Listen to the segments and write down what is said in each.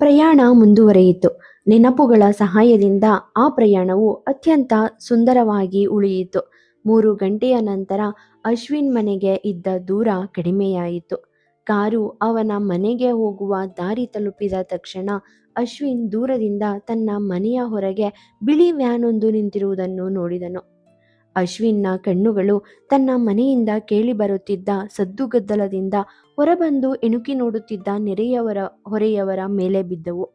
ಪ್ರಯಾಣ ಮುಂದುವರಿಯಿತು. ನೆನಪುಗಳ ಸಹಾಯದಿಂದ ಆ ಪ್ರಯಾಣವು ಅತ್ಯಂತ ಸುಂದರವಾಗಿ ಉಳಿಯಿತು. 3 ಗಂಟೆಯ ನಂತರ ಅಶ್ವಿನ್ ಮನೆಗೆ ಇದ್ದ ದೂರ ಕಡಿಮೆಯಾಯಿತು. ಕಾರು ಅವನ ಮನೆಗೆ ಹೋಗುವ ದಾರಿ ತಲುಪಿದ ತಕ್ಷಣ ಅಶ್ವಿನ್ ದೂರದಿಂದ ತನ್ನ ಮನೆಯ ಹೊರಗೆ ಬಿಳಿ ವ್ಯಾನೊಂದು ನಿಂತಿರುವುದನ್ನು ನೋಡಿದನು. ಅಶ್ವಿನ್ನ ಕಣ್ಣುಗಳು ತನ್ನ ಮನೆಯಿಂದ ಕೇಳಿಬರುತ್ತಿದ್ದ ಸದ್ದುಗದ್ದಲದಿಂದ ಹೊರಬಂದು ಇಣುಕಿ ನೋಡುತ್ತಿದ್ದ ನೆರೆಯವರ ಹೊರೆಯವರ ಮೇಲೆ ಬಿದ್ದವು.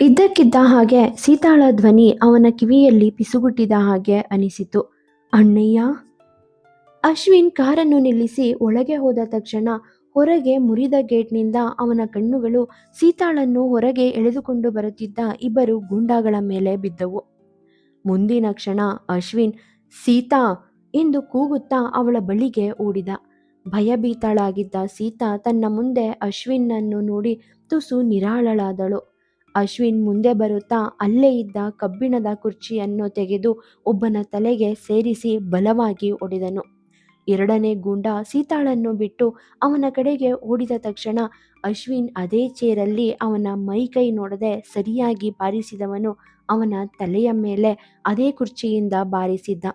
ಇದ್ದಕ್ಕಿದ್ದ ಹಾಗೆ ಸೀತಾಳ ಧ್ವನಿ ಅವನ ಕಿವಿಯಲ್ಲಿ ಪಿಸುಗುಟ್ಟಿದ ಹಾಗೆ ಅನಿಸಿತು. ಅಣ್ಣಯ್ಯ. ಅಶ್ವಿನ್ ಕಾರನ್ನು ನಿಲ್ಲಿಸಿ ಒಳಗೆ ಹೋದ ತಕ್ಷಣ ಹೊರಗೆ ಮುರಿದ ಗೇಟ್ನಿಂದ ಅವನ ಕಣ್ಣುಗಳು ಸೀತಾಳನ್ನು ಹೊರಗೆ ಎಳೆದುಕೊಂಡು ಬರುತ್ತಿದ್ದ ಇಬ್ಬರು ಗೂಂಡಾಗಳ ಮೇಲೆ ಬಿದ್ದವು. ಮುಂದಿನ ಕ್ಷಣ ಅಶ್ವಿನ್ ಸೀತಾ ಎಂದು ಕೂಗುತ್ತಾ ಅವಳ ಬಳಿಗೆ ಓಡಿದ. ಭಯಭೀತಳಾಗಿದ್ದ ಸೀತಾ ತನ್ನ ಮುಂದೆ ಅಶ್ವಿನ್ನನ್ನು ನೋಡಿ ತುಸು ನಿರಾಳಳಾದಳು. ಅಶ್ವಿನ್ ಮುಂದೆ ಬರುತ್ತಾ ಅಲ್ಲೇ ಇದ್ದ ಕಬ್ಬಿಣದ ಕುರ್ಚಿಯನ್ನು ತೆಗೆದು ಒಬ್ಬನ ತಲೆಗೆ ಸೇರಿಸಿ ಬಲವಾಗಿ ಹೊಡೆದನು. ಎರಡನೇ ಗೂಂಡ ಸೀತಾಳನ್ನು ಬಿಟ್ಟು ಅವನ ಕಡೆಗೆ ಓಡಿದ ತಕ್ಷಣ ಅಶ್ವಿನ್ ಅದೇ ಚೇರಲ್ಲಿ ಅವನ ಮೈಕೈ ನೋಡದೆ ಸರಿಯಾಗಿ ಬಾರಿಸಿದವನು ಅವನ ತಲೆಯ ಮೇಲೆ ಅದೇ ಕುರ್ಚಿಯಿಂದ ಬಾರಿಸಿದ್ದ.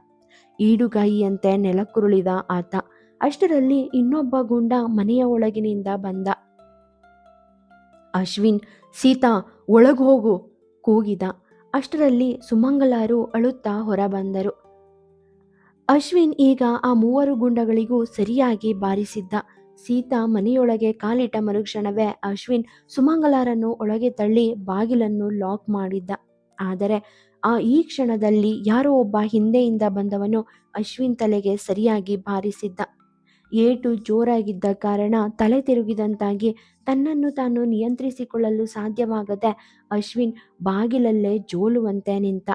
ಈಡುಗಾಯಿಯಂತೆ ನೆಲಕ್ಕುರುಳಿದ ಆತ. ಅಷ್ಟರಲ್ಲಿ ಇನ್ನೊಬ್ಬ ಗೂಂಡ ಮನೆಯ ಒಳಗಿನಿಂದ ಬಂದ. ಅಶ್ವಿನ್ ಸೀತಾ ಒಳಗೆ ಹೋಗು ಕೂಗಿದ. ಅಷ್ಟರಲ್ಲಿ ಸುಮಂಗಲಾರು ಅಳುತ್ತಾ ಹೊರಬಂದರು. ಅಶ್ವಿನ್ ಈಗ ಆ 3 ಗೂಂಡಗಳಿಗೂ ಸರಿಯಾಗಿ ಬಾರಿಸಿದ್ದ. ಸೀತಾ ಮನೆಯೊಳಗೆ ಕಾಲಿಟ್ಟ ಮರುಕ್ಷಣವೇ ಅಶ್ವಿನ್ ಸುಮಂಗಲಾರನ್ನು ಒಳಗೆ ತಳ್ಳಿ ಬಾಗಿಲನ್ನು ಲಾಕ್ ಮಾಡಿದ್ದ. ಆದರೆ ಈ ಕ್ಷಣದಲ್ಲಿ ಯಾರೋ ಒಬ್ಬ ಹಿಂದೆಯಿಂದ ಬಂದವನು ಅಶ್ವಿನ್ ತಲೆಗೆ ಸರಿಯಾಗಿ ಬಾರಿಸಿದ್ದ. ಏಟು ಜೋರಾಗಿದ್ದ ಕಾರಣ ತಲೆ ತಿರುಗಿದಂತಾಗಿ ತನ್ನನ್ನು ತಾನು ನಿಯಂತ್ರಿಸಿಕೊಳ್ಳಲು ಸಾಧ್ಯವಾಗದೆ ಅಶ್ವಿನ್ ಬಾಗಿಲಲ್ಲೇ ಜೋಲುವಂತೆ ನಿಂತ.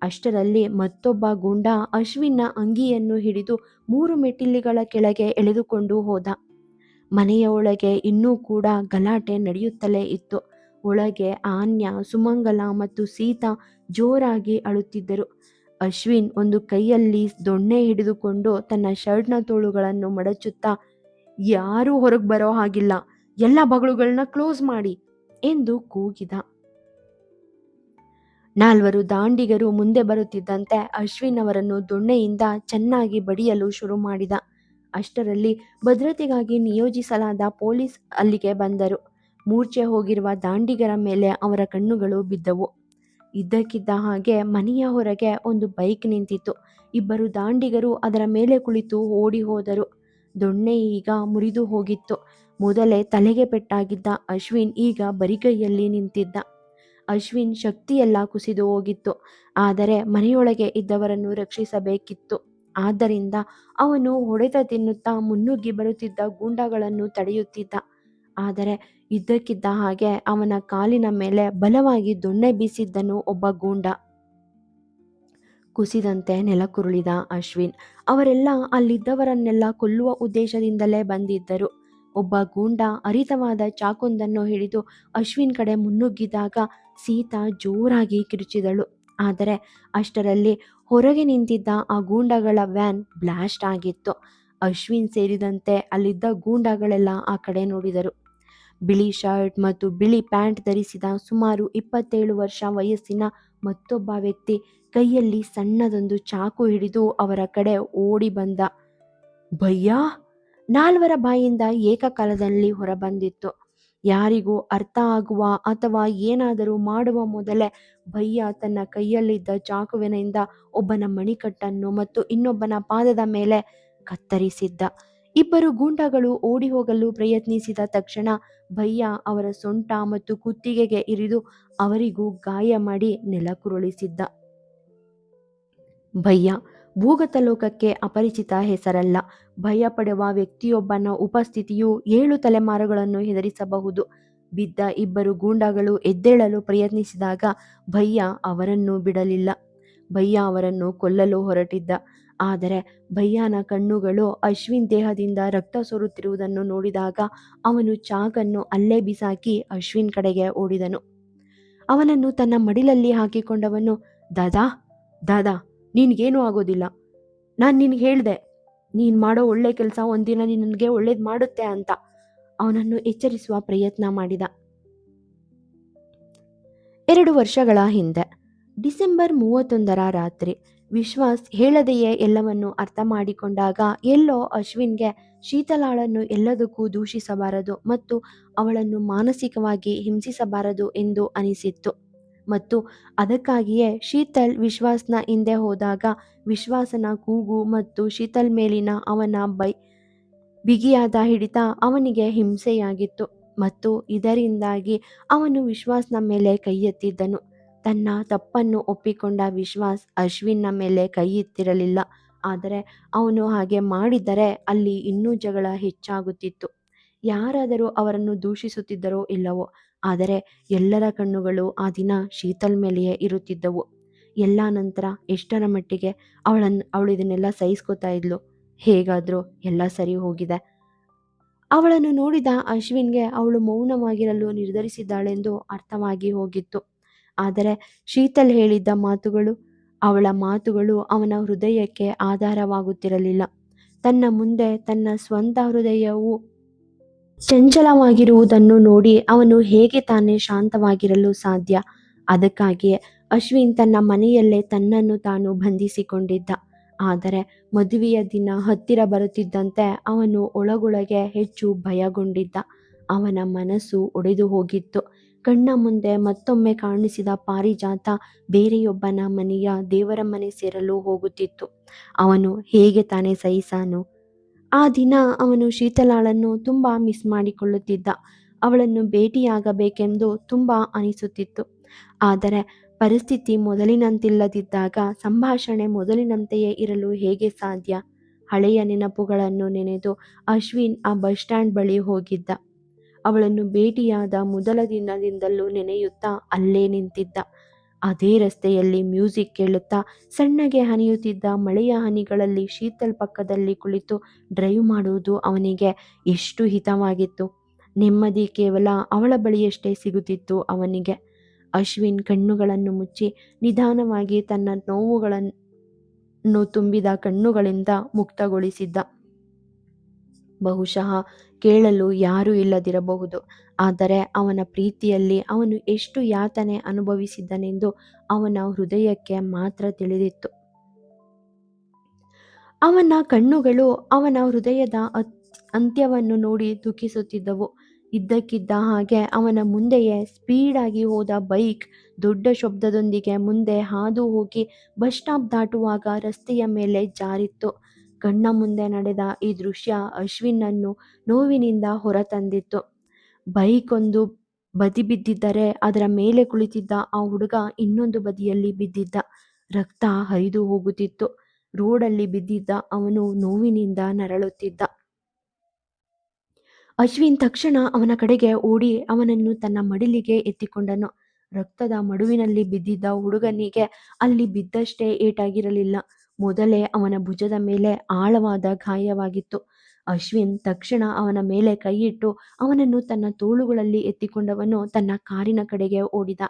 ಅಷ್ಟರಲ್ಲಿ ಮತ್ತೊಬ್ಬ ಗೂಂಡ ಅಶ್ವಿನ್ನ ಅಂಗಿಯನ್ನು ಹಿಡಿದು 3 ಮೆಟ್ಟಿಲುಗಳ ಕೆಳಗೆ ಎಳೆದುಕೊಂಡು ಹೋದ. ಮನೆಯ ಒಳಗೆ ಇನ್ನೂ ಕೂಡ ಗಲಾಟೆ ನಡೆಯುತ್ತಲೇ ಇತ್ತು. ಒಳಗೆ ಆನ್ಯ, ಸುಮಂಗಲ ಮತ್ತು ಸೀತಾ ಜೋರಾಗಿ ಅಳುತ್ತಿದ್ದರು. ಅಶ್ವಿನ್ ಒಂದು ಕೈಯಲ್ಲಿ ದೊಣ್ಣೆ ಹಿಡಿದುಕೊಂಡು ತನ್ನ ಶರ್ಟ್ನ ತೋಳುಗಳನ್ನು ಮಡಚುತ್ತಾ ಯಾರೂ ಹೊರಗೆ ಬರೋ ಹಾಗಿಲ್ಲ, ಎಲ್ಲ ಬಾಗಿಲುಗಳನ್ನ ಕ್ಲೋಸ್ ಮಾಡಿ ಎಂದು ಕೂಗಿದ. 4 ದಾಂಡಿಗರು ಮುಂದೆ ಬರುತ್ತಿದ್ದಂತೆ ಅಶ್ವಿನ್ ಅವರನ್ನು ದೊಣ್ಣೆಯಿಂದ ಚೆನ್ನಾಗಿ ಬಡಿಯಲು ಶುರು ಮಾಡಿದ. ಅಷ್ಟರಲ್ಲಿ ಭದ್ರತೆಗಾಗಿ ನಿಯೋಜಿಸಲಾದ ಪೊಲೀಸ್ ಅಲ್ಲಿಗೆ ಬಂದರು. ಮೂರ್ಛೆ ಹೋಗಿರುವ ದಾಂಡಿಗರ ಮೇಲೆ ಅವರ ಕಣ್ಣುಗಳು ಬಿದ್ದವು. ಇದ್ದಕ್ಕಿದ್ದ ಹಾಗೆ ಮನೆಯ ಹೊರಗೆ ಒಂದು ಬೈಕ್ ನಿಂತಿತು. ಇಬ್ಬರು ದಾಂಡಿಗರು ಅದರ ಮೇಲೆ ಕುಳಿತು ಓಡಿ ಹೋದರು. ದೊಣ್ಣೆ ಈಗ ಮುರಿದು ಹೋಗಿತ್ತು. ಮೊದಲೇ ತಲೆಗೆ ಪೆಟ್ಟಾಗಿದ್ದ ಅಶ್ವಿನ್ ಈಗ ಬರಿಗೈಯಲ್ಲಿ ನಿಂತಿದ್ದ. ಅಶ್ವಿನ್ ಶಕ್ತಿಯೆಲ್ಲ ಕುಸಿದು ಹೋಗಿತ್ತು. ಆದರೆ ಮನೆಯೊಳಗೆ ಇದ್ದವರನ್ನು ರಕ್ಷಿಸಬೇಕಿತ್ತು. ಆದ್ದರಿಂದ ಅವನು ಹೊಡೆತ ತಿನ್ನುತ್ತಾ ಮುನ್ನುಗ್ಗಿ ಬರುತ್ತಿದ್ದ ಗೂಂಡಾಗಳನ್ನು ತಡೆಯುತ್ತಿದ್ದ. ಆದರೆ ಇದ್ದಕ್ಕಿದ್ದ ಹಾಗೆ ಅವನ ಕಾಲಿನ ಮೇಲೆ ಬಲವಾಗಿ ದೊಣ್ಣೆ ಬೀಸಿದ್ದನು ಒಬ್ಬ ಗೂಂಡ. ಕುಸಿದಂತೆ ನೆಲಕ್ಕುರುಳಿದ ಅಶ್ವಿನ್. ಅವರೆಲ್ಲ ಅಲ್ಲಿದ್ದವರನ್ನೆಲ್ಲ ಕೊಲ್ಲುವ ಉದ್ದೇಶದಿಂದಲೇ ಬಂದಿದ್ದರು. ಒಬ್ಬ ಗೂಂಡ ಹರಿತವಾದ ಚಾಕೊಂದನ್ನು ಹಿಡಿದು ಅಶ್ವಿನ್ ಕಡೆ ಮುನ್ನುಗ್ಗಿದಾಗ ಸೀತಾ ಜೋರಾಗಿ ಕಿರುಚಿದಳು. ಆದರೆ ಅಷ್ಟರಲ್ಲಿ ಹೊರಗೆ ನಿಂತಿದ್ದ ಆ ಗೂಂಡಗಳ ವ್ಯಾನ್ ಬ್ಲಾಸ್ಟ್ ಆಗಿತ್ತು. ಅಶ್ವಿನ್ ಸೇರಿದಂತೆ ಅಲ್ಲಿದ್ದ ಗೂಂಡಗಳೆಲ್ಲ ಆ ಕಡೆ ನೋಡಿದರು. ಬಿಳಿ ಶರ್ಟ್ ಮತ್ತು ಬಿಳಿ ಪ್ಯಾಂಟ್ ಧರಿಸಿದ ಸುಮಾರು 27 ವರ್ಷ ವಯಸ್ಸಿನ ಮತ್ತೊಬ್ಬ ವ್ಯಕ್ತಿ ಕೈಯಲ್ಲಿ ಸಣ್ಣದೊಂದು ಚಾಕು ಹಿಡಿದು ಅವರ ಕಡೆ ಓಡಿ ಬಂದ. ಭಯ್ಯಾ! 4 ಬಾಯಿಂದ ಏಕಕಾಲದಲ್ಲಿ ಹೊರಬಂದಿತ್ತು. ಯಾರಿಗೂ ಅರ್ಥ ಆಗುವ ಅಥವಾ ಏನಾದರೂ ಮಾಡುವ ಮೊದಲೇ ಭಯ್ಯ ತನ್ನ ಕೈಯಲ್ಲಿದ್ದ ಚಾಕುವಿನಿಂದ ಒಬ್ಬನ ಮಣಿಕಟ್ಟನ್ನು ಮತ್ತು ಇನ್ನೊಬ್ಬನ ಪಾದದ ಮೇಲೆ ಕತ್ತರಿಸಿದ್ದ. ಇಬ್ಬರು ಗೂಂಡಗಳು ಓಡಿ ಹೋಗಲು ಪ್ರಯತ್ನಿಸಿದ ತಕ್ಷಣ ಭಯ್ಯ ಅವರ ಸೊಂಟ ಮತ್ತು ಕುತ್ತಿಗೆಗೆ ಇರಿದು ಅವರಿಗೂ ಗಾಯ ಮಾಡಿ ನೆಲಕ್ಕುರುಳಿಸಿದ್ದ. ಭಯ್ಯ ಭೂಗತ ಲೋಕಕ್ಕೆ ಅಪರಿಚಿತ ಹೆಸರಲ್ಲ. ಭಯಪಡುವ ವ್ಯಕ್ತಿಯೊಬ್ಬನ ಉಪಸ್ಥಿತಿಯು 7 ತಲೆಮಾರುಗಳನ್ನು ಹೆದರಿಸಬಹುದು. ಬಿದ್ದ ಇಬ್ಬರು ಗೂಂಡಗಳು ಎದ್ದೇಳಲು ಪ್ರಯತ್ನಿಸಿದಾಗ ಭಯ್ಯ ಅವರನ್ನು ಬಿಡಲಿಲ್ಲ. ಭಯ್ಯ ಅವರನ್ನು ಕೊಲ್ಲಲು ಹೊರಟಿದ್ದ. ಆದರೆ ಭಯ್ಯನ ಕಣ್ಣುಗಳು ಅಶ್ವಿನ್ ದೇಹದಿಂದ ರಕ್ತ ಸೋರುತ್ತಿರುವುದನ್ನು ನೋಡಿದಾಗ ಅವನು ಚಾಕನ್ನು ಅಲ್ಲೇ ಬಿಸಾಕಿ ಅಶ್ವಿನ್ ಕಡೆಗೆ ಓಡಿದನು. ಅವನನ್ನು ತನ್ನ ಮಡಿಲಲ್ಲಿ ಹಾಕಿಕೊಂಡವನು, ದಾದಾ ದಾದಾ ನಿನ್ಗೇನೂ ಆಗೋದಿಲ್ಲ. ನಾನು ನಿನ್ಗೆ ಹೇಳ್ದೆ, ನೀನು ಮಾಡೋ ಒಳ್ಳೆ ಕೆಲಸ ಒಂದಿನ ನಿನಗೆ ಒಳ್ಳೇದು ಮಾಡುತ್ತೆ ಅಂತ ಅವನನ್ನು ಎಚ್ಚರಿಸುವ ಪ್ರಯತ್ನ ಮಾಡಿದ. 2 ವರ್ಷಗಳ ಹಿಂದೆ ಡಿಸೆಂಬರ್ 31ರ ರಾತ್ರಿ ವಿಶ್ವಾಸ್ ಹೇಳದೆಯೇ ಎಲ್ಲವನ್ನು ಅರ್ಥ ಮಾಡಿಕೊಂಡಾಗ ಎಲ್ಲೋ ಅಶ್ವಿನ್ಗೆ ಶೀತಲಾಳನ್ನು ಎಲ್ಲದಕ್ಕೂ ದೂಷಿಸಬಾರದು ಮತ್ತು ಅವಳನ್ನು ಮಾನಸಿಕವಾಗಿ ಹಿಂಸಿಸಬಾರದು ಎಂದು ಅನಿಸಿತ್ತು. ಮತ್ತು ಅದಕ್ಕಾಗಿಯೇ ಶೀತಲ್ ವಿಶ್ವಾಸ್ನ ಹಿಂದೆ ಹೋದಾಗ ವಿಶ್ವಾಸನ ಕೂಗು ಮತ್ತು ಶೀತಲ್ ಮೇಲಿನ ಅವನ ಬಿಗಿಯಾದ ಹಿಡಿತ ಅವನಿಗೆ ಹಿಂಸೆಯಾಗಿತ್ತು ಮತ್ತು ಇದರಿಂದಾಗಿ ಅವನು ವಿಶ್ವಾಸ್ನ ಮೇಲೆ ಕೈ ಎತ್ತಿದ್ದನು. ತನ್ನ ತಪ್ಪನ್ನು ಒಪ್ಪಿಕೊಂಡ ವಿಶ್ವಾಸ್ ಅಶ್ವಿನ್ನ ಮೇಲೆ ಕೈ ಎತ್ತಿರಲಿಲ್ಲ. ಆದರೆ ಅವನು ಹಾಗೆ ಮಾಡಿದ್ದರೆ ಅಲ್ಲಿ ಇನ್ನೂ ಜಗಳ ಹೆಚ್ಚಾಗುತ್ತಿತ್ತು. ಯಾರಾದರೂ ಅವರನ್ನು ದೂಷಿಸುತ್ತಿದ್ದರೋ ಇಲ್ಲವೋ, ಆದರೆ ಎಲ್ಲರ ಕಣ್ಣುಗಳು ಆ ದಿನ ಶೀತಲ್ ಮೇಲೆಯೇ ಇರುತ್ತಿದ್ದವು. ಎಲ್ಲ ನಂತರ ಎಷ್ಟರ ಮಟ್ಟಿಗೆ ಅವಳು ಇದನ್ನೆಲ್ಲ ಸಹಿಸ್ಕೋತಾ ಇದ್ಲು. ಹೇಗಾದರೂ ಎಲ್ಲ ಸರಿ ಹೋಗಿದೆ. ಅವಳನ್ನು ನೋಡಿದ ಅಶ್ವಿನ್ಗೆ ಅವಳು ಮೌನವಾಗಿರಲು ನಿರ್ಧರಿಸಿದ್ದಾಳೆಂದು ಅರ್ಥವಾಗಿ ಹೋಗಿತ್ತು. ಆದರೆ ಶೀತಲ್ ಹೇಳಿದ್ದ ಮಾತುಗಳು, ಅವಳ ಮಾತುಗಳು ಅವನ ಹೃದಯಕ್ಕೆ ಆಧಾರವಾಗುತ್ತಿರಲಿಲ್ಲ. ತನ್ನ ಮುಂದೆ ತನ್ನ ಸ್ವಂತ ಹೃದಯವು ಚಂಚಲವಾಗಿರುವುದನ್ನು ನೋಡಿ ಅವನು ಹೇಗೆ ತಾನೇ ಶಾಂತವಾಗಿರಲು ಸಾಧ್ಯ? ಅದಕ್ಕಾಗಿಯೇ ಅಶ್ವಿನ್ ತನ್ನ ಮನೆಯಲ್ಲೇ ತನ್ನನ್ನು ತಾನು ಬಂಧಿಸಿಕೊಂಡಿದ್ದ. ಆದರೆ ಮದುವೆಯ ದಿನ ಹತ್ತಿರ ಬರುತ್ತಿದ್ದಂತೆ ಅವನು ಒಳಗೊಳಗೆ ಹೆಚ್ಚು ಭಯಗೊಂಡಿದ್ದ. ಅವನ ಮನಸ್ಸು ಒಡೆದು ಹೋಗಿತ್ತು. ಕಣ್ಣ ಮುಂದೆ ಮತ್ತೊಮ್ಮೆ ಕಾಣಿಸಿದ ಪಾರಿಜಾತ ಬೇರೆಯೊಬ್ಬನ ಮನೆಯ ದೇವರ ಮನೆ ಸೇರಲು ಹೋಗುತ್ತಿತ್ತು. ಅವನು ಹೇಗೆ ತಾನೇ ಸಹಿಸಾನು? ಆ ದಿನ ಅವನು ಶೀತಲಾಳನ್ನು ತುಂಬ ಮಿಸ್ ಮಾಡಿಕೊಳ್ಳುತ್ತಿದ್ದ. ಅವಳನ್ನು ಭೇಟಿಯಾಗಬೇಕೆಂದು ತುಂಬ ಅನಿಸುತ್ತಿತ್ತು. ಆದರೆ ಪರಿಸ್ಥಿತಿ ಮೊದಲಿನಂತಿಲ್ಲದಿದ್ದಾಗ ಸಂಭಾಷಣೆ ಮೊದಲಿನಂತೆಯೇ ಇರಲು ಹೇಗೆ ಸಾಧ್ಯ? ಹಳೆಯ ನೆನಪುಗಳನ್ನು ನೆನೆದು ಅಶ್ವಿನ್ ಆ ಬಸ್ ಸ್ಟ್ಯಾಂಡ್ ಬಳಿ ಹೋಗಿದ್ದ. ಅವಳನ್ನು ಭೇಟಿಯಾದ ಮೊದಲ ದಿನದಿಂದಲೂ ನೆನೆಯುತ್ತಾ ಅಲ್ಲೇ ನಿಂತಿದ್ದ. ಅದೇ ರಸ್ತೆಯಲ್ಲಿ ಮ್ಯೂಸಿಕ್ ಕೇಳುತ್ತಾ ಸಣ್ಣಗೆ ಹನಿಯುತ್ತಿದ್ದ ಮಳೆಯ ಹನಿಗಳಲ್ಲಿ ಶೀತಲ್ ಪಕ್ಕದಲ್ಲಿ ಕುಳಿತು ಡ್ರೈವ್ ಮಾಡುವುದು ಅವನಿಗೆ ಎಷ್ಟು ಹಿತವಾಗಿತ್ತು. ನೆಮ್ಮದಿ ಕೇವಲ ಅವಳ ಬಳಿಯಷ್ಟೇ ಸಿಗುತ್ತಿತ್ತು ಅವನಿಗೆ. ಅಶ್ವಿನ್ ಕಣ್ಣುಗಳನ್ನು ಮುಚ್ಚಿ ನಿಧಾನವಾಗಿ ತನ್ನ ನೋವುಗಳನ್ನು ತುಂಬಿದ ಕಣ್ಣುಗಳಿಂದ ಮುಕ್ತಗೊಳಿಸಿದ್ದ. ಬಹುಶಃ ಕೇಳಲು ಯಾರೂ ಇಲ್ಲದಿರಬಹುದು, ಆದರೆ ಅವನ ಪ್ರೀತಿಯಲ್ಲಿ ಅವನು ಎಷ್ಟು ಯಾತನೆ ಅನುಭವಿಸಿದ್ದನೆಂದು ಅವನ ಹೃದಯಕ್ಕೆ ಮಾತ್ರ ತಿಳಿದಿತ್ತು. ಅವನ ಕಣ್ಣುಗಳು ಅವನ ಹೃದಯದ ಅಂತ್ಯವನ್ನು ನೋಡಿ ದುಃಖಿಸುತ್ತಿದ್ದವು. ಇದ್ದಕ್ಕಿದ್ದ ಹಾಗೆ ಅವನ ಮುಂದೆಯೇ ಸ್ಪೀಡಾಗಿ ಹೋದ ಬೈಕ್ ದೊಡ್ಡ ಶಬ್ದದೊಂದಿಗೆ ಮುಂದೆ ಹಾದು ಹೋಗಿ ಬಸ್ ಸ್ಟಾಪ್ ದಾಟುವಾಗ ರಸ್ತೆಯ ಮೇಲೆ ಜಾರಿತ್ತು. ಕಣ್ಣ ಮುಂದೆ ನಡೆದ ಈ ದೃಶ್ಯ ಅಶ್ವಿನ್ನನ್ನು ನೋವಿನಿಂದ ಹೊರತಂದಿತ್ತು. ಬೈಕ್ ಒಂದು ಬದಿ ಬಿದ್ದಿದ್ದರೆ ಅದರ ಮೇಲೆ ಕುಳಿತಿದ್ದ ಆ ಹುಡುಗ ಇನ್ನೊಂದು ಬದಿಯಲ್ಲಿ ಬಿದ್ದಿದ್ದ. ರಕ್ತ ಹರಿದು ಹೋಗುತ್ತಿತ್ತು. ರೋಡಲ್ಲಿ ಬಿದ್ದಿದ್ದ ಅವನು ನೋವಿನಿಂದ ನರಳುತ್ತಿದ್ದ. ಅಶ್ವಿನ್ ತಕ್ಷಣ ಅವನ ಕಡೆಗೆ ಓಡಿ ಅವನನ್ನು ತನ್ನ ಮಡಿಲಿಗೆ ಎತ್ತಿಕೊಂಡನು. ರಕ್ತದ ಮಡುವಿನಲ್ಲಿ ಬಿದ್ದಿದ್ದ ಹುಡುಗನಿಗೆ ಅಲ್ಲಿ ಬಿದ್ದಷ್ಟೇ ಏಟಾಗಿರಲಿಲ್ಲ, ಮೊದಲೇ ಅವನ ಭುಜದ ಮೇಲೆ ಆಳವಾದ ಗಾಯವಾಗಿತ್ತು. ಅಶ್ವಿನ್ ತಕ್ಷಣ ಅವನ ಮೇಲೆ ಕೈಯಿಟ್ಟು ಅವನನ್ನು ತನ್ನ ತೋಳುಗಳಲ್ಲಿ ಎತ್ತಿಕೊಂಡವನು ತನ್ನ ಕಾರಿನ ಕಡೆಗೆ ಓಡಿದ.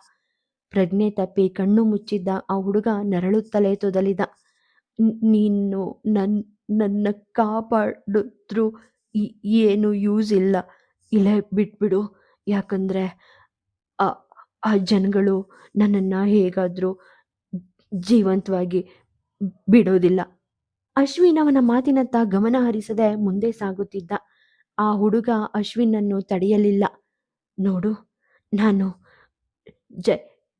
ಪ್ರಜ್ಞೆ ತಪ್ಪಿ ಕಣ್ಣು ಮುಚ್ಚಿದ್ದ ಆ ಹುಡುಗ ನರಳುತ್ತಲೇ ತೊದಲಿದ. ನೀನು ನನ್ನ ಕಾಪಾಡಿದ್ರು ಏನು ಯೂಸ್ ಇಲ್ಲ, ಇಲ್ಲೇ ಬಿಟ್ಬಿಡು, ಯಾಕಂದ್ರೆ ಆ ಜನಗಳು ನನ್ನನ್ನು ಹೇಗಾದರೂ ಜೀವಂತವಾಗಿ ಬಿಡೋದಿಲ್ಲ. ಅಶ್ವಿನ್ ಅವನ ಮಾತಿನತ್ತ ಗಮನ ಹರಿಸದೆ ಮುಂದೆ ಸಾಗುತ್ತಿದ್ದ. ಆ ಹುಡುಗ ಅಶ್ವಿನ್ನನ್ನು ತಡೆಯಲಿಲ್ಲ. ನೋಡು, ನಾನು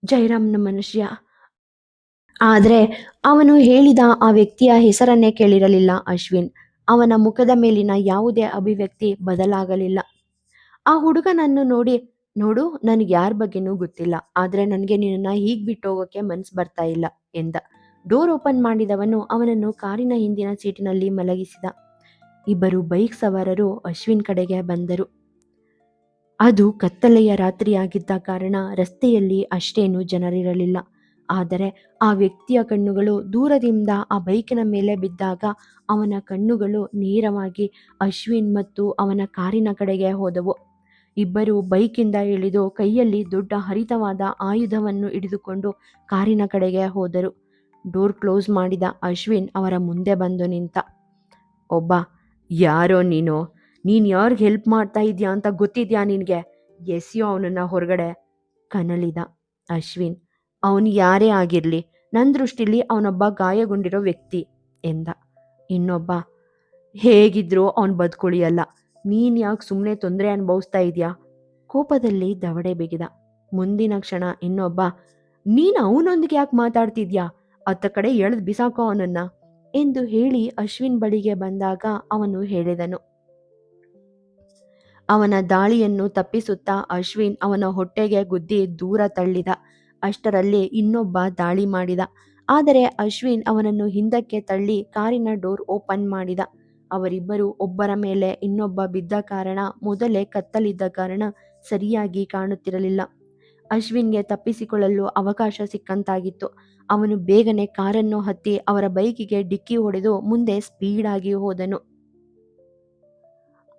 ಜೈರಾಮ್ನ ಮನುಷ್ಯ. ಆದರೆ ಅವನು ಹೇಳಿದ ಆ ವ್ಯಕ್ತಿಯ ಹೆಸರನ್ನೇ ಕೇಳಿರಲಿಲ್ಲ ಅಶ್ವಿನ್. ಅವನ ಮುಖದ ಮೇಲಿನ ಯಾವುದೇ ಅಭಿವ್ಯಕ್ತಿ ಬದಲಾಗಲಿಲ್ಲ. ಆ ಹುಡುಗನನ್ನು ನೋಡು, ನನಗೆ ಯಾರ ಬಗ್ಗೆನೂ ಗೊತ್ತಿಲ್ಲ, ಆದರೆ ನನಗೆ ನಿನ್ನನ್ನು ಹೀಗೆ ಬಿಟ್ಟು ಹೋಗೋಕ್ಕೆ ಮನಸ್ಸು ಬರ್ತಾ ಇಲ್ಲ ಎಂದ. ಡೋರ್ ಓಪನ್ ಮಾಡಿದವನು ಅವನನ್ನು ಕಾರಿನ ಹಿಂದಿನ ಸೀಟಿನಲ್ಲಿ ಮಲಗಿಸಿದ. ಇಬ್ಬರು ಬೈಕ್ ಸವಾರರು ಅಶ್ವಿನ್ ಕಡೆಗೆ ಬಂದರು. ಅದು ಕತ್ತಲೆಯ ರಾತ್ರಿಯಾಗಿದ್ದ ಕಾರಣ ರಸ್ತೆಯಲ್ಲಿ ಅಷ್ಟೇನೂ ಜನರಿರಲಿಲ್ಲ. ಆದರೆ ಆ ವ್ಯಕ್ತಿಯ ಕಣ್ಣುಗಳು ದೂರದಿಂದ ಆ ಬೈಕಿನ ಮೇಲೆ ಬಿದ್ದಾಗ ಅವನ ಕಣ್ಣುಗಳು ನೇರವಾಗಿ ಅಶ್ವಿನ್ ಮತ್ತು ಅವನ ಕಾರಿನ ಕಡೆಗೆ ಹೋದವು. ಇಬ್ಬರು ಬೈಕಿಂದ ಇಳಿದು ಕೈಯಲ್ಲಿ ದೊಡ್ಡ ಹರಿತವಾದ ಆಯುಧವನ್ನು ಹಿಡಿದುಕೊಂಡು ಕಾರಿನ ಕಡೆಗೆ ಹೋದರು. ಡೋರ್ ಕ್ಲೋಸ್ ಮಾಡಿದ ಅಶ್ವಿನ್ ಅವರ ಮುಂದೆ ಬಂದು ನಿಂತ. ಒಬ್ಬ, ಯಾರೋ ನೀನು ಯಾರಿಗೆ ಹೆಲ್ಪ್ ಮಾಡ್ತಾ ಇದೆಯಾ ಅಂತ ಗೊತ್ತಿದ್ಯಾ ನಿನಗೆ? ಎಸ್ಯೋ ಅವನನ್ನು ಹೊರಗಡೆ, ಕನಲಿದ. ಅಶ್ವಿನ್: ಅವನು ಯಾರೇ ಆಗಿರ್ಲಿ, ನನ್ನ ದೃಷ್ಟಿಲಿ ಅವನೊಬ್ಬ ಗಾಯಗೊಂಡಿರೋ ವ್ಯಕ್ತಿ ಎಂದ. ಇನ್ನೊಬ್ಬ: ಹೇಗಿದ್ರೂ ಅವನು ಬದುಕುಳಿಯಲ್ಲ, ನೀನ್ ಯಾಕೆ ಸುಮ್ಮನೆ ತೊಂದರೆ ಅನುಭವಿಸ್ತಾ ಇದೆಯಾ? ಕೋಪದಲ್ಲಿ ದವಡೆ ಬಿಗಿದ. ಮುಂದಿನ ಕ್ಷಣ ಇನ್ನೊಬ್ಬ: ನೀನ್ ಅವನೊಂದಿಗೆ ಯಾಕೆ ಮಾತಾಡ್ತಿದ್ಯಾ? ಅತ್ತ ಕಡೆ ಎಳೆದು ಬಿಸಾಕೋ ಅವನನ್ನ ಎಂದು ಹೇಳಿ ಅಶ್ವಿನ್ ಬಳಿಗೆ ಬಂದಾಗ ಅವನು ಹೇಳಿದನು. ಅವನ ದಾಳಿಯನ್ನು ತಪ್ಪಿಸುತ್ತಾ ಅಶ್ವಿನ್ ಅವನ ಹೊಟ್ಟೆಗೆ ಗುದ್ದಿ ದೂರ ತಳ್ಳಿದ. ಅಷ್ಟರಲ್ಲಿ ಇನ್ನೊಬ್ಬ ದಾಳಿ ಮಾಡಿದ. ಆದರೆ ಅಶ್ವಿನ್ ಅವನನ್ನು ಹಿಂದಕ್ಕೆ ತಳ್ಳಿ ಕಾರಿನ ಡೋರ್ ಓಪನ್ ಮಾಡಿದ. ಅವರಿಬ್ಬರು ಒಬ್ಬರ ಮೇಲೆ ಇನ್ನೊಬ್ಬ ಬಿದ್ದ ಕಾರಣ ಮೊದಲೇ ಕತ್ತಲಿದ್ದ ಕಾರಣ ಸರಿಯಾಗಿ ಕಾಣುತ್ತಿರಲಿಲ್ಲ. ಅಶ್ವಿನ್ಗೆ ತಪ್ಪಿಸಿಕೊಳ್ಳಲು ಅವಕಾಶ ಸಿಕ್ಕಂತಾಗಿತ್ತು. ಅವನು ಬೇಗನೆ ಕಾರನ್ನು ಹತ್ತಿ ಅವರ ಬೈಕಿಗೆ ಡಿಕ್ಕಿ ಹೊಡೆದು ಮುಂದೆ ಸ್ಪೀಡಾಗಿ ಹೋದನು.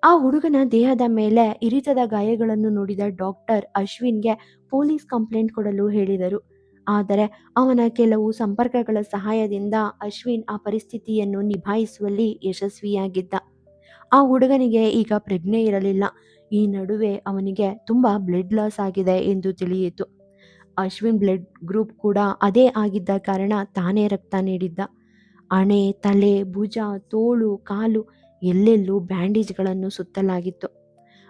ಆ ಹುಡುಗನ ದೇಹದ ಮೇಲೆ ಇರಿತದ ಗಾಯಗಳನ್ನು ನೋಡಿದ ಡಾಕ್ಟರ್ ಅಶ್ವಿನ್ಗೆ ಪೊಲೀಸ್ ಕಂಪ್ಲೇಂಟ್ ಕೊಡಲು ಹೇಳಿದರು. ಆದರೆ ಅವನ ಕೆಲವು ಸಂಪರ್ಕಗಳ ಸಹಾಯದಿಂದ ಅಶ್ವಿನ್ ಆ ಪರಿಸ್ಥಿತಿಯನ್ನು ನಿಭಾಯಿಸುವಲ್ಲಿ ಯಶಸ್ವಿಯಾಗಿದ್ದ. ಆ ಹುಡುಗನಿಗೆ ಈಗ ಪ್ರಜ್ಞೆ ಇರಲಿಲ್ಲ. ಈ ನಡುವೆ ಅವನಿಗೆ ತುಂಬಾ ಬ್ಲಡ್ ಲಾಸ್ ಆಗಿದೆ ಎಂದು ತಿಳಿಯಿತು. ಅಶ್ವಿನ್ ಬ್ಲಡ್ ಗ್ರೂಪ್ ಕೂಡ ಅದೇ ಆಗಿದ್ದ ಕಾರಣ ತಾನೇ ರಕ್ತ ನೀಡಿದ್ದ. ಹಣೆ, ತಲೆ, ಭುಜ, ತೋಳು, ಕಾಲು ಎಲ್ಲೆಲ್ಲೂ ಬ್ಯಾಂಡೇಜ್ಗಳನ್ನು ಸುತ್ತಲಾಗಿತ್ತು.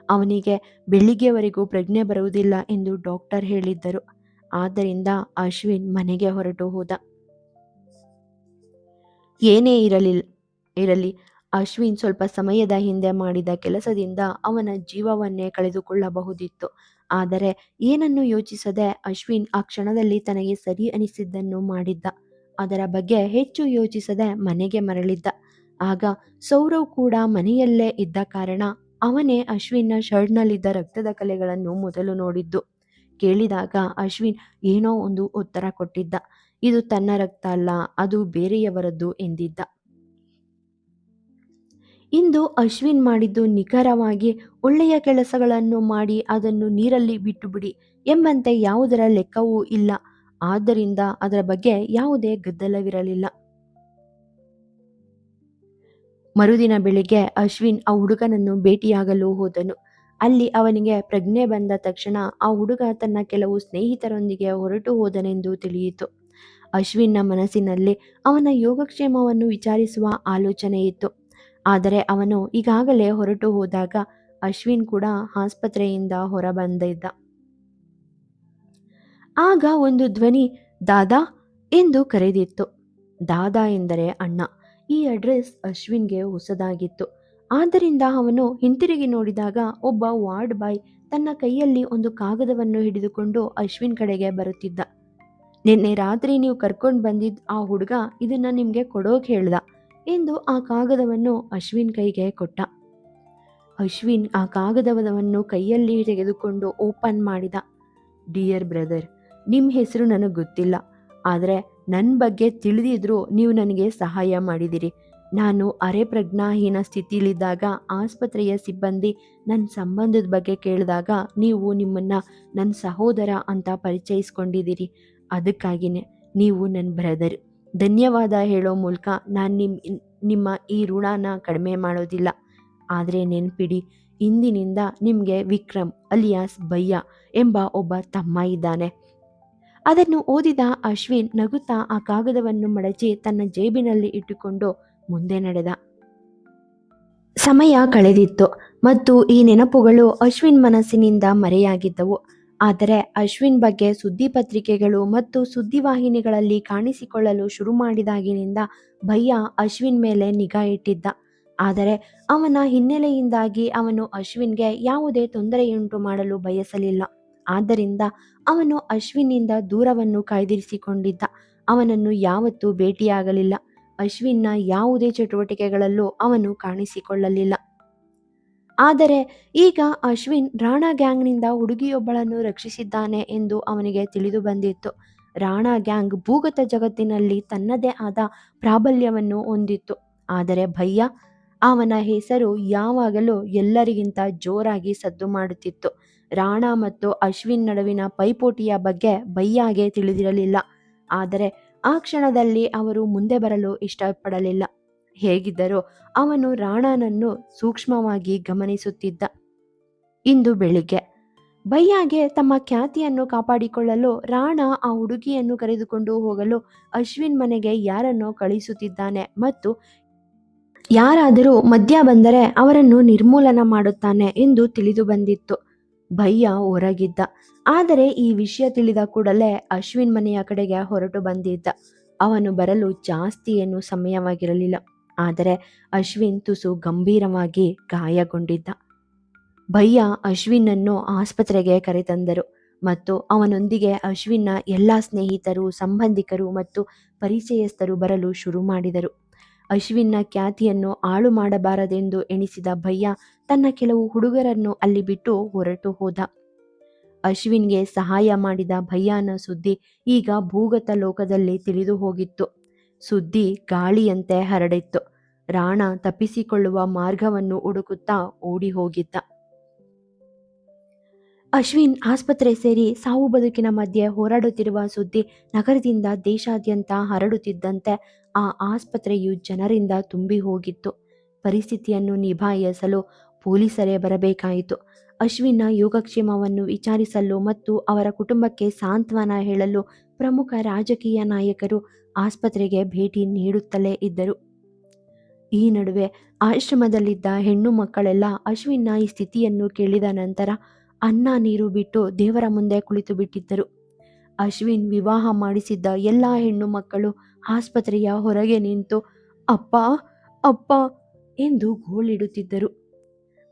ಅವನಿಗೆ ಬೆಳಿಗ್ಗೆವರೆಗೂ ಪ್ರಜ್ಞೆ ಬರುವುದಿಲ್ಲ ಎಂದು ಡಾಕ್ಟರ್ ಹೇಳಿದ್ದರು. ಆದ್ದರಿಂದ ಅಶ್ವಿನ್ ಮನೆಗೆ ಹೊರಟು ಹೋದ. ಏನೇ ಇರಲಿ ಅಶ್ವಿನ್ ಸ್ವಲ್ಪ ಸಮಯದ ಹಿಂದೆ ಮಾಡಿದ ಕೆಲಸದಿಂದ ಅವನ ಜೀವವನ್ನೇ ಕಳೆದುಕೊಳ್ಳಬಹುದಿತ್ತು. ಆದರೆ ಏನನ್ನು ಯೋಚಿಸದೆ ಅಶ್ವಿನ್ ಆ ಕ್ಷಣದಲ್ಲಿ ತನಗೆ ಸರಿ ಅನಿಸಿದ್ದನ್ನು ಮಾಡಿದ್ದ. ಅದರ ಬಗ್ಗೆ ಹೆಚ್ಚು ಯೋಚಿಸದೆ ಮನೆಗೆ ಮರಳಿದ್ದ. ಆಗ ಸೌರವ್ ಕೂಡ ಮನೆಯಲ್ಲೇ ಇದ್ದ ಕಾರಣ ಅವನೇ ಅಶ್ವಿನ್ನ ಶರ್ಟ್ನಲ್ಲಿದ್ದ ರಕ್ತದ ಕಲೆಗಳನ್ನು ಮೊದಲು ನೋಡಿದ್ದು. ಕೇಳಿದಾಗ ಅಶ್ವಿನ್ ಏನೋ ಒಂದು ಉತ್ತರ ಕೊಟ್ಟಿದ್ದ. ಇದು ತನ್ನ ರಕ್ತ ಅಲ್ಲ, ಅದು ಬೇರೆಯವರದ್ದು ಎಂದಿದ್ದ. ಇಂದು ಅಶ್ವಿನ್ ಮಾಡಿದ್ದು ನಿಖರವಾಗಿ ಒಳ್ಳೆಯ ಕೆಲಸಗಳನ್ನು ಮಾಡಿ ಅದನ್ನು ನೀರಲ್ಲಿ ಬಿಟ್ಟುಬಿಡಿ ಎಂಬಂತೆ ಯಾವುದರ ಲೆಕ್ಕವೂ ಇಲ್ಲ. ಆದ್ದರಿಂದ ಅದರ ಬಗ್ಗೆ ಯಾವುದೇ ಗದ್ದಲವಿರಲಿಲ್ಲ. ಮರುದಿನ ಬೆಳಿಗ್ಗೆ ಅಶ್ವಿನ್ ಆ ಹುಡುಗನನ್ನು ಭೇಟಿಯಾಗಲು ಹೋದನು. ಅಲ್ಲಿ ಅವನಿಗೆ ಪ್ರಜ್ಞೆ ಬಂದ ತಕ್ಷಣ ಆ ಹುಡುಗ ತನ್ನ ಕೆಲವು ಸ್ನೇಹಿತರೊಂದಿಗೆ ಹೊರಟು ಹೋದನೆಂದು ತಿಳಿಯಿತು. ಅಶ್ವಿನ್ನ ಮನಸ್ಸಿನಲ್ಲಿ ಅವನ ಯೋಗಕ್ಷೇಮವನ್ನು ವಿಚಾರಿಸುವ ಆಲೋಚನೆ ಇತ್ತು. ಆದರೆ ಅವನು ಈಗಾಗಲೇ ಹೊರಟು ಹೋದಾಗ ಅಶ್ವಿನ್ ಕೂಡ ಆಸ್ಪತ್ರೆಯಿಂದ ಹೊರಬಂದಿದ್ದ. ಆಗ ಒಂದು ಧ್ವನಿ ದಾದಾ ಎಂದು ಕರೆದಿತ್ತು. ದಾದಾ ಎಂದರೆ ಅಣ್ಣ. ಈ ಅಡ್ರೆಸ್ ಅಶ್ವಿನ್ಗೆ ಹೊಸದಾಗಿತ್ತು. ಆದ್ದರಿಂದ ಅವನು ಹಿಂತಿರುಗಿ ನೋಡಿದಾಗ ಒಬ್ಬ ವಾರ್ಡ್ ಬಾಯ್ ತನ್ನ ಕೈಯಲ್ಲಿ ಒಂದು ಕಾಗದವನ್ನು ಹಿಡಿದುಕೊಂಡು ಅಶ್ವಿನ್ ಕಡೆಗೆ ಬರುತ್ತಿದ್ದ. ನಿನ್ನೆ ರಾತ್ರಿ ನೀವು ಕರ್ಕೊಂಡು ಬಂದಿದ್ದ ಆ ಹುಡುಗ ಇದನ್ನ ನಿಮ್ಗೆ ಕೊಡೋಕೆ ಹೇಳ್ದ ಎಂದು ಆ ಕಾಗದವನ್ನು ಅಶ್ವಿನ್ ಕೈಗೆ ಕೊಟ್ಟ. ಅಶ್ವಿನ್ ಆ ಕಾಗದವನ್ನು ಕೈಯಲ್ಲಿ ತೆಗೆದುಕೊಂಡು ಓಪನ್ ಮಾಡಿದ. ಡಿಯರ್ ಬ್ರದರ್, ನಿಮ್ಮ ಹೆಸರು ನನಗೆ ಗೊತ್ತಿಲ್ಲ, ಆದರೆ ನನ್ನ ಬಗ್ಗೆ ತಿಳಿದಿದ್ರೂ ನೀವು ನನಗೆ ಸಹಾಯ ಮಾಡಿದಿರಿ. ನಾನು ಅರೆ ಪ್ರಜ್ಞಾಹೀನ ಸ್ಥಿತಿಲಿದ್ದಾಗ ಆಸ್ಪತ್ರೆಯ ಸಿಬ್ಬಂದಿ ನನ್ನ ಸಂಬಂಧದ ಬಗ್ಗೆ ಕೇಳಿದಾಗ ನೀವು ನಿಮ್ಮನ್ನು ನನ್ನ ಸಹೋದರ ಅಂತ ಪರಿಚಯಿಸ್ಕೊಂಡಿದ್ದೀರಿ. ಅದಕ್ಕಾಗಿಯೇ ನೀವು ನನ್ನ ಬ್ರದರ್. ಧನ್ಯವಾದ ಹೇಳೋ ಮೂಲಕ ನಾನು ನಿಮ್ಮ ಈ ಋಣನ ಕಡಿಮೆ ಮಾಡೋದಿಲ್ಲ. ಆದರೆ ನೆನ್ಪಿಡಿ, ಇಂದಿನಿಂದ ನಿಮಗೆ ವಿಕ್ರಮ್ ಅಲಿಯಾಸ್ ಭಯ್ಯ ಎಂಬ ಒಬ್ಬ ತಮ್ಮ ಇದ್ದಾನೆ. ಅದನ್ನು ಓದಿದ ಅಶ್ವಿನ್ ನಗುತ್ತಾ ಆ ಕಾಗದವನ್ನು ಮಡಚಿ ತನ್ನ ಜೇಬಿನಲ್ಲಿ ಇಟ್ಟುಕೊಂಡು ಮುಂದೆ ನಡೆದ. ಸಮಯ ಕಳೆದಿತ್ತು ಮತ್ತು ಈ ನೆನಪುಗಳು ಅಶ್ವಿನ್ ಮನಸ್ಸಿನಿಂದ ಮರೆಯಾಗಿದ್ದವು. ಆದರೆ ಅಶ್ವಿನ್ ಬಗ್ಗೆ ಸುದ್ದಿ ಪತ್ರಿಕೆಗಳು ಮತ್ತು ಸುದ್ದಿವಾಹಿನಿಗಳಲ್ಲಿ ಕಾಣಿಸಿಕೊಳ್ಳಲು ಶುರು ಮಾಡಿದಾಗಿನಿಂದ ಭಯ್ಯ ಅಶ್ವಿನ್ ಮೇಲೆ ನಿಗಾ ಇಟ್ಟಿದ್ದ. ಆದರೆ ಅವನ ಹಿನ್ನೆಲೆಯಿಂದಾಗಿ ಅವನು ಅಶ್ವಿನ್ಗೆ ಯಾವುದೇ ತೊಂದರೆಯುಂಟು ಮಾಡಲು ಬಯಸಲಿಲ್ಲ. ಆದ್ದರಿಂದ ಅವನು ಅಶ್ವಿನ್ನಿಂದ ದೂರವನ್ನು ಕಾಯ್ದಿರಿಸಿಕೊಂಡಿದ್ದ. ಅವನನ್ನು ಯಾವತ್ತೂ ಭೇಟಿಯಾಗಲಿಲ್ಲ. ಅಶ್ವಿನ್ನ ಯಾವುದೇ ಚಟುವಟಿಕೆಗಳಲ್ಲೂ ಅವನು ಕಾಣಿಸಿಕೊಳ್ಳಲಿಲ್ಲ. ಆದರೆ ಈಗ ಅಶ್ವಿನ್ ರಾಣಾ ಗ್ಯಾಂಗ್ನಿಂದ ಹುಡುಗಿಯೊಬ್ಬಳನ್ನು ರಕ್ಷಿಸಿದ್ದಾನೆ ಎಂದು ಅವನಿಗೆ ತಿಳಿದು ಬಂದಿತ್ತು. ರಾಣಾ ಗ್ಯಾಂಗ್ ಭೂಗತ ಜಗತ್ತಿನಲ್ಲಿ ತನ್ನದೇ ಆದ ಪ್ರಾಬಲ್ಯವನ್ನು ಹೊಂದಿತ್ತು. ಆದರೆ ಭಯ್ಯ, ಅವನ ಹೆಸರು ಯಾವಾಗಲೂ ಎಲ್ಲರಿಗಿಂತ ಜೋರಾಗಿ ಸದ್ದು ಮಾಡುತ್ತಿತ್ತು. ರಾಣಾ ಮತ್ತು ಅಶ್ವಿನ್ ನಡುವಿನ ಪೈಪೋಟಿಯ ಬಗ್ಗೆ ಭಯ್ಯಾಗೆ ತಿಳಿದಿರಲಿಲ್ಲ. ಆದರೆ ಆ ಕ್ಷಣದಲ್ಲಿ ಅವರು ಮುಂದೆ ಬರಲು ಇಷ್ಟಪಡಲಿಲ್ಲ. ಹೇಗಿದ್ದರೂ ಅವನು ರಾಣಾನನ್ನು ಸೂಕ್ಷ್ಮವಾಗಿ ಗಮನಿಸುತ್ತಿದ್ದ. ಇಂದು ಬೆಳಿಗ್ಗೆ ಭಯ್ಯಾಗೆ ತಮ್ಮ ಖ್ಯಾತಿಯನ್ನು ಕಾಪಾಡಿಕೊಳ್ಳಲು ರಾಣಾ ಆ ಹುಡುಗಿಯನ್ನು ಕರೆದುಕೊಂಡು ಹೋಗಲು ಅಶ್ವಿನ್ ಮನೆಗೆ ಯಾರನ್ನೋ ಕಳಿಸುತ್ತಿದ್ದಾನೆ ಮತ್ತು ಯಾರಾದರೂ ಮದ್ಯ ಬಂದರೆ ಅವರನ್ನು ನಿರ್ಮೂಲನ ಮಾಡುತ್ತಾನೆ ಎಂದು ತಿಳಿದು ಬಂದಿತ್ತು. ಭಯ್ಯ ಹೊರಗಿದ್ದ. ಆದರೆ ಈ ವಿಷಯ ತಿಳಿದ ಕೂಡಲೇ ಅಶ್ವಿನ್ ಮನೆಯ ಕಡೆಗೆ ಹೊರಟು ಬಂದಿದ್ದ. ಅವನು ಬರಲು ಜಾಸ್ತಿ ಏನು ಸಮಯವಾಗಿರಲಿಲ್ಲ. ಆದರೆ ಅಶ್ವಿನ್ ತುಸು ಗಂಭೀರವಾಗಿ ಗಾಯಗೊಂಡಿದ್ದ. ಭಯ್ಯ ಅಶ್ವಿನ್ನನ್ನು ಆಸ್ಪತ್ರೆಗೆ ಕರೆತಂದರು ಮತ್ತು ಅವನೊಂದಿಗೆ ಅಶ್ವಿನ್ನ ಎಲ್ಲ ಸ್ನೇಹಿತರು, ಸಂಬಂಧಿಕರು ಮತ್ತು ಪರಿಚಯಸ್ಥರು ಬರಲು ಶುರು ಮಾಡಿದರು. ಅಶ್ವಿನ್ನ ಖ್ಯಾತಿಯನ್ನು ಹಾಳು ಮಾಡಬಾರದೆಂದು ಎಣಿಸಿದ ಭಯ್ಯ ತನ್ನ ಕೆಲವು ಹುಡುಗರನ್ನು ಅಲ್ಲಿ ಬಿಟ್ಟು ಹೊರಟು ಹೋದ. ಅಶ್ವಿನ್ಗೆ ಸಹಾಯ ಮಾಡಿದ ಭಯ್ಯನ ಸುದ್ದಿ ಈಗ ಭೂಗತ ಲೋಕದಲ್ಲಿ ತಿಳಿದು ಹೋಗಿತ್ತು. ಸುದ್ದಿ ಗಾಳಿಯಂತೆ ಹರಡಿತ್ತು. ರಾಣಾ ತಪ್ಪಿಸಿಕೊಳ್ಳುವ ಮಾರ್ಗವನ್ನು ಹುಡುಕುತ್ತಾ ಓಡಿ ಹೋಗಿದ್ದ. ಅಶ್ವಿನ್ ಆಸ್ಪತ್ರೆ ಸೇರಿ ಸಾವು ಬದುಕಿನ ಮಧ್ಯೆ ಹೋರಾಡುತ್ತಿರುವ ಸುದ್ದಿ ನಗರದಿಂದ ದೇಶಾದ್ಯಂತ ಹರಡುತ್ತಿದ್ದಂತೆ ಆ ಆಸ್ಪತ್ರೆಯು ಜನರಿಂದ ತುಂಬಿ ಹೋಗಿತ್ತು. ಪರಿಸ್ಥಿತಿಯನ್ನು ನಿಭಾಯಿಸಲು ಪೊಲೀಸರೇ ಬರಬೇಕಾಯಿತು. ಅಶ್ವಿನ್ನ ಯೋಗಕ್ಷೇಮವನ್ನು ವಿಚಾರಿಸಲು ಮತ್ತು ಅವರ ಕುಟುಂಬಕ್ಕೆ ಸಾಂತ್ವನ ಹೇಳಲು ಪ್ರಮುಖ ರಾಜಕೀಯ ನಾಯಕರು ಆಸ್ಪತ್ರೆಗೆ ಭೇಟಿ ನೀಡುತ್ತಲೇ ಇದ್ದರು. ಈ ನಡುವೆ ಆಶ್ರಮದಲ್ಲಿದ್ದ ಹೆಣ್ಣು ಮಕ್ಕಳೆಲ್ಲ ಅಶ್ವಿನ್ನ ಈ ಸ್ಥಿತಿಯನ್ನು ಕೇಳಿದ ನಂತರ ಅನ್ನ ನೀರು ಬಿಟ್ಟು ದೇವರ ಮುಂದೆ ಕುಳಿತು ಬಿಟ್ಟಿದ್ದರು. ಅಶ್ವಿನ್ ವಿವಾಹ ಮಾಡಿಸಿದ್ದ ಎಲ್ಲ ಹೆಣ್ಣು ಮಕ್ಕಳು ಆಸ್ಪತ್ರೆಯ ಹೊರಗೆ ನಿಂತು ಅಪ್ಪ ಅಪ್ಪ ಎಂದು ಗೋಳಿಡುತ್ತಿದ್ದರು.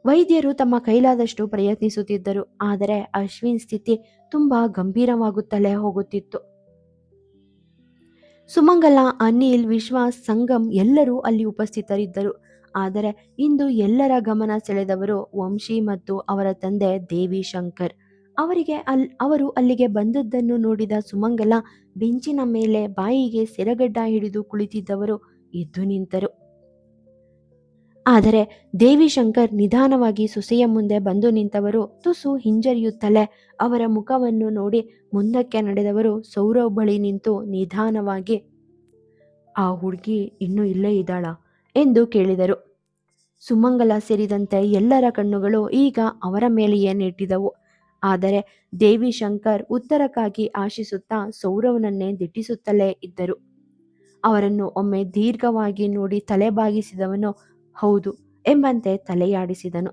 ವೈದ್ಯರು ತಮ್ಮ ಕೈಲಾದಷ್ಟು ಪ್ರಯತ್ನಿಸುತ್ತಿದ್ದರು. ಆದರೆ ಅಶ್ವಿನ್ ಸ್ಥಿತಿ ತುಂಬಾ ಗಂಭೀರವಾಗುತ್ತಲೇ ಹೋಗುತ್ತಿತ್ತು. ಸುಮಂಗಲ, ಅನಿಲ್, ವಿಶ್ವಾಸ್, ಸಂಗಮ್ ಎಲ್ಲರೂ ಅಲ್ಲಿ ಉಪಸ್ಥಿತರಿದ್ದರು. ಆದರೆ ಇಂದು ಎಲ್ಲರ ಗಮನ ಸೆಳೆದವರು ವಂಶಿ ಮತ್ತು ಅವರ ತಂದೆ ದೇವಿ ಶಂಕರ್. ಅವರು ಅಲ್ಲಿಗೆ ಬಂದದ್ದನ್ನು ನೋಡಿದ ಸುಮಂಗಲ ಬೆಂಚಿನ ಮೇಲೆ ಬಾಯಿಗೆ ಸೆರಗಡ್ಡ ಹಿಡಿದು ಕುಳಿತಿದ್ದವರು ಎದ್ದು ನಿಂತರು. ಆದರೆ ದೇವಿ ಶಂಕರ್ ನಿಧಾನವಾಗಿ ಸೊಸೆಯ ಮುಂದೆ ಬಂದು ನಿಂತವರು ತುಸು ಹಿಂಜರಿಯುತ್ತಲೇ ಅವರ ಮುಖವನ್ನು ನೋಡಿ ಮುಂದಕ್ಕೆ ನಡೆದವರು ಸೌರವ್ ಬಳಿ ನಿಂತು ನಿಧಾನವಾಗಿ, ಆ ಹುಡುಗಿ ಇನ್ನೂ ಇಲ್ಲೇ ಇದ್ದಾಳಾ ಎಂದು ಕೇಳಿದರು. ಸುಮಂಗಲ ಸೇರಿದಂತೆ ಎಲ್ಲರ ಕಣ್ಣುಗಳು ಈಗ ಅವರ ಮೇಲೆಯೇ ನೆಟ್ಟಿದವು. ಆದರೆ ದೇವಿ ಶಂಕರ್ ಉತ್ತರಕ್ಕಾಗಿ ಆಶಿಸುತ್ತಾ ಸೌರವ್ನನ್ನೇ ದಿಟ್ಟಿಸುತ್ತಲೇ ಇದ್ದರು. ಅವರನ್ನು ಒಮ್ಮೆ ದೀರ್ಘವಾಗಿ ನೋಡಿ ತಲೆ ಬಾಗಿಸಿದವನು ಹೌದು ಎಂಬಂತೆ ತಲೆಯಾಡಿಸಿದನು.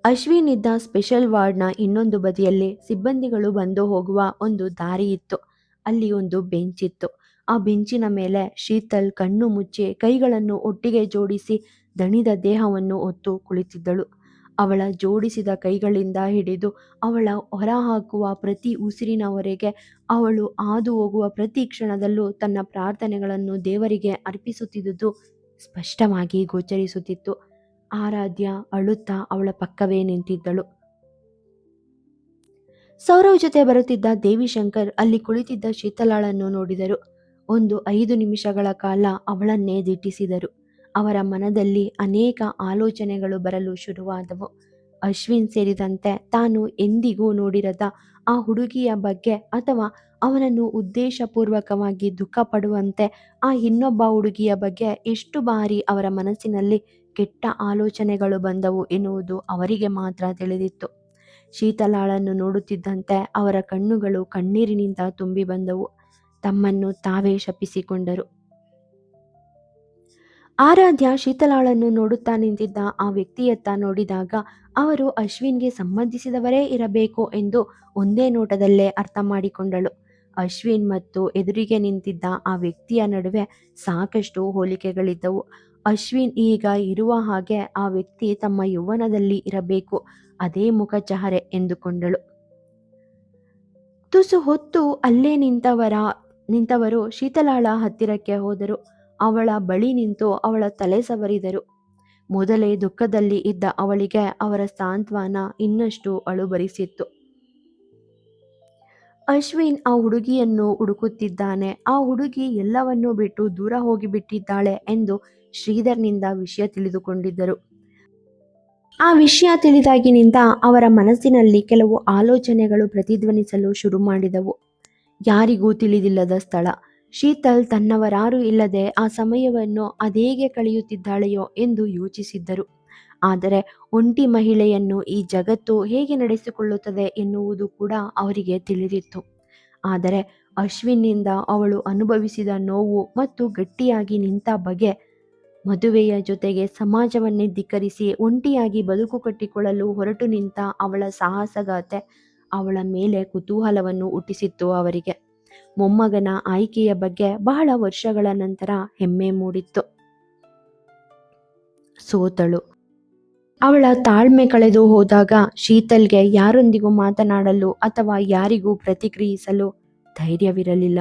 ಅಶ್ವಿನ್ ಇದ್ದ ಸ್ಪೆಷಲ್ ವಾರ್ಡ್ನ ಇನ್ನೊಂದು ಬದಿಯಲ್ಲಿ ಸಿಬ್ಬಂದಿಗಳು ಬಂದು ಹೋಗುವ ಒಂದು ದಾರಿ ಇತ್ತು. ಅಲ್ಲಿ ಒಂದು ಬೆಂಚ್ ಇತ್ತು. ಆ ಬೆಂಚಿನ ಮೇಲೆ ಶೀತಲ್ ಕಣ್ಣು ಮುಚ್ಚಿ ಕೈಗಳನ್ನು ಒಟ್ಟಿಗೆ ಜೋಡಿಸಿ ದಣಿದ ದೇಹವನ್ನು ಹೊತ್ತು ಕುಳಿತಿದ್ದಳು. ಅವಳ ಜೋಡಿಸಿದ ಕೈಗಳಿಂದ ಹಿಡಿದು ಅವಳ ಹೊರಹಾಕುವ ಪ್ರತಿ ಉಸಿರಿನವರೆಗೆ, ಅವಳು ಹಾದು ಹೋಗುವ ಪ್ರತಿ ಕ್ಷಣದಲ್ಲೂ ತನ್ನ ಪ್ರಾರ್ಥನೆಗಳನ್ನು ದೇವರಿಗೆ ಅರ್ಪಿಸುತ್ತಿದ್ದುದು ಸ್ಪಷ್ಟವಾಗಿ ಗೋಚರಿಸುತ್ತಿತ್ತು. ಆರಾಧ್ಯ ಅಳುತ್ತಾ ಅವಳ ಪಕ್ಕವೇ ನಿಂತಿದ್ದಳು. ಸೌರವ್ ಜೊತೆ ಬರುತ್ತಿದ್ದ ದೇವಿಶಂಕರ್ ಅಲ್ಲಿ ಕುಳಿತಿದ್ದ ಶೀತಲಾಳನ್ನು ನೋಡಿದರು. ಒಂದು 5 ನಿಮಿಷಗಳ ಕಾಲ ಅವಳನ್ನೇ ದಿಟ್ಟಿಸಿದರು. ಅವರ ಮನದಲ್ಲಿ ಅನೇಕ ಆಲೋಚನೆಗಳು ಬರಲು ಶುರುವಾದವು. ಅಶ್ವಿನ್ ಸೇರಿದಂತೆ ತಾನು ಎಂದಿಗೂ ನೋಡಿರದ ಆ ಹುಡುಗಿಯ ಬಗ್ಗೆ ಅಥವಾ ಅವನನ್ನು ಉದ್ದೇಶಪೂರ್ವಕವಾಗಿ ದುಃಖ ಪಡುವಂತೆ ಆ ಇನ್ನೊಬ್ಬ ಹುಡುಗಿಯ ಬಗ್ಗೆ ಎಷ್ಟು ಬಾರಿ ಅವರ ಮನಸ್ಸಿನಲ್ಲಿ ಕೆಟ್ಟ ಆಲೋಚನೆಗಳು ಬಂದವು ಎನ್ನುವುದು ಅವರಿಗೆ ಮಾತ್ರ ತಿಳಿದಿತ್ತು. ಶೀತಲಾಳನ್ನು ನೋಡುತ್ತಿದ್ದಂತೆ ಅವರ ಕಣ್ಣುಗಳು ಕಣ್ಣೀರಿನಿಂದ ತುಂಬಿ ಬಂದವು. ತಮ್ಮನ್ನು ತಾವೇ ಶಪಿಸಿಕೊಂಡರು. ಆರಾಧ್ಯ ಶೀತಲಾಳನ್ನು ನೋಡುತ್ತಾ ನಿಂತಿದ್ದ ಆ ವ್ಯಕ್ತಿಯತ್ತ ನೋಡಿದಾಗ ಅವರು ಅಶ್ವಿನ್ಗೆ ಸಂಬಂಧಿಸಿದವರೇ ಇರಬೇಕು ಎಂದು ಒಂದೇ ನೋಟದಲ್ಲೇ ಅರ್ಥ ಮಾಡಿಕೊಂಡಳು. ಅಶ್ವಿನ್ ಮತ್ತು ಎದುರಿಗೆ ನಿಂತಿದ್ದ ಆ ವ್ಯಕ್ತಿಯ ನಡುವೆ ಸಾಕಷ್ಟು ಹೋಲಿಕೆಗಳಿದ್ದವು. ಅಶ್ವಿನ್ ಈಗ ಇರುವ ಹಾಗೆ ಆ ವ್ಯಕ್ತಿ ತಮ್ಮ ಯೌವನದಲ್ಲಿ ಇರಬೇಕು, ಅದೇ ಮುಖಚಹರೆ ಎಂದುಕೊಂಡಳು. ತುಸು ಹೊತ್ತು ಅಲ್ಲೇ ನಿಂತವರು ಶೀತಲಾಳ ಹತ್ತಿರಕ್ಕೆ ಹೋದರು. ಅವಳ ಬಳಿ ನಿಂತು ಅವಳ ತಲೆ ಸವರಿದರು. ಮೊದಲೇ ದುಃಖದಲ್ಲಿ ಇದ್ದ ಅವಳಿಗೆ ಅವರ ಸಾಂತ್ವನ ಇನ್ನಷ್ಟು ಅಳುಬರಿಸಿತ್ತು. ಅಶ್ವಿನ್ ಆ ಹುಡುಗಿಯನ್ನು ಹುಡುಕುತ್ತಿದ್ದಾನೆ. ಆ ಹುಡುಗಿ ಎಲ್ಲವನ್ನೂ ಬಿಟ್ಟು ದೂರ ಹೋಗಿಬಿಟ್ಟಿದ್ದಾಳೆ ಎಂದು ಶ್ರೀಧರ್ನಿಂದ ವಿಷಯ ತಿಳಿದುಕೊಂಡಿದ್ದರು. ಆ ವಿಷಯ ತಿಳಿದಾಗಿನಿಂದ ಅವರ ಮನಸ್ಸಿನಲ್ಲಿ ಕೆಲವು ಆಲೋಚನೆಗಳು ಪ್ರತಿಧ್ವನಿಸಲು ಶುರು ಮಾಡಿದವು. ಯಾರಿಗೂ ತಿಳಿದಿಲ್ಲದ ಸ್ಥಳ. ಶೀತಲ್ ತನ್ನವರಾರೂ ಇಲ್ಲದೆ ಆ ಸಮಯವನ್ನು ಅದೇಗೆ ಕಳೆಯುತ್ತಿದ್ದಾಳೆಯೋ ಎಂದು ಯೋಚಿಸಿದ್ದರು. ಆದರೆ ಒಂಟಿ ಮಹಿಳೆಯನ್ನು ಈ ಜಗತ್ತು ಹೇಗೆ ನಡೆಸಿಕೊಳ್ಳುತ್ತದೆ ಎನ್ನುವುದು ಕೂಡ ಅವರಿಗೆ ತಿಳಿದಿತ್ತು. ಆದರೆ ಅಶ್ವಿನ್ನಿಂದ ಅವಳು ಅನುಭವಿಸಿದ ನೋವು ಮತ್ತು ಗಟ್ಟಿಯಾಗಿ ನಿಂತ ಬಗೆ, ಮದುವೆಯ ಜೊತೆಗೆ ಸಮಾಜವನ್ನೇ ಧಿಕ್ಕರಿಸಿ ಒಂಟಿಯಾಗಿ ಬದುಕು ಕಟ್ಟಿಕೊಳ್ಳಲು ಹೊರಟು ನಿಂತ ಅವಳ ಸಾಹಸಗಾಥೆ ಅವಳ ಮೇಲೆ ಕುತೂಹಲವನ್ನು ಹುಟ್ಟಿಸಿತ್ತು. ಅವರಿಗೆ ಮೊಮ್ಮಗನ ಆಯ್ಕೆಯ ಬಗ್ಗೆ ಬಹಳ ವರ್ಷಗಳ ನಂತರ ಹೆಮ್ಮೆ ಮೂಡಿತ್ತು. ಸೋತಳು. ಅವಳ ತಾಳ್ಮೆ ಕಳೆದು ಹೋದಾಗ ಶೀತಲ್ಗೆ ಯಾರೊಂದಿಗೂ ಮಾತನಾಡಲು ಅಥವಾ ಯಾರಿಗೂ ಪ್ರತಿಕ್ರಿಯಿಸಲು ಧೈರ್ಯವಿರಲಿಲ್ಲ.